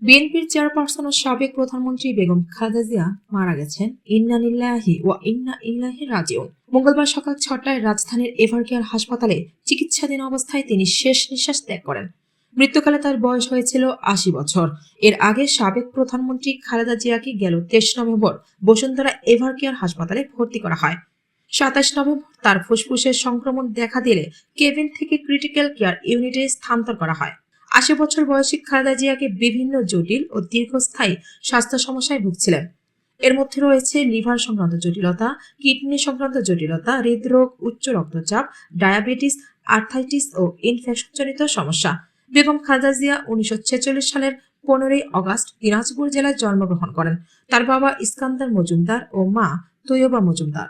বিএনপির চেয়ারপারসন ও সাবেক প্রধানমন্ত্রী বেগম খালেদা জিয়া মারা গেছেন। ইন্না লিল্লাহি ওয়া ইন্না ইলাইহি রাজিউন। মঙ্গলবার সকাল 6টায় রাজধানীর এভারকেয়ার হাসপাতালে চিকিৎসাধীন অবস্থায় তিনি শেষ নিঃশ্বাস ত্যাগ করেন। মৃত্যুকালে তার বয়স হয়েছিল ৮০ বছর। এর আগে সাবেক প্রধানমন্ত্রী খালেদা জিয়াকে গেল ২৩ নভেম্বর বসুন্ধরা এভারকেয়ার হাসপাতালে ভর্তি করা হয়। ২৭ নভেম্বর তার ফুসফুসের সংক্রমণ দেখা দিলে কেবিন থেকে ক্রিটিক্যাল কেয়ার ইউনিটে স্থানান্তর করা হয়। ৮০ বছর বয়সী খালেদা জিয়াকে বিভিন্ন জটিল ও দীর্ঘস্থায়ী স্বাস্থ্য সমস্যায় ভুগছিলেন। এর মধ্যে রয়েছে লিভার সংক্রান্ত জটিলতা, কিডনি সংক্রান্ত জটিলতা, হৃদরোগ, উচ্চ রক্তচাপ, ডায়াবেটিস, আর্থাইটিস ও ইনফেকশনজনিত সমস্যা। বেগম খালেদা জিয়া ১৯৪৬ সালের ১৫ই অগস্ট দিনাজপুর জেলায় জন্মগ্রহণ করেন। তার বাবা ইস্কান্দার মজুমদার ও মা তৈয়বা মজুমদার।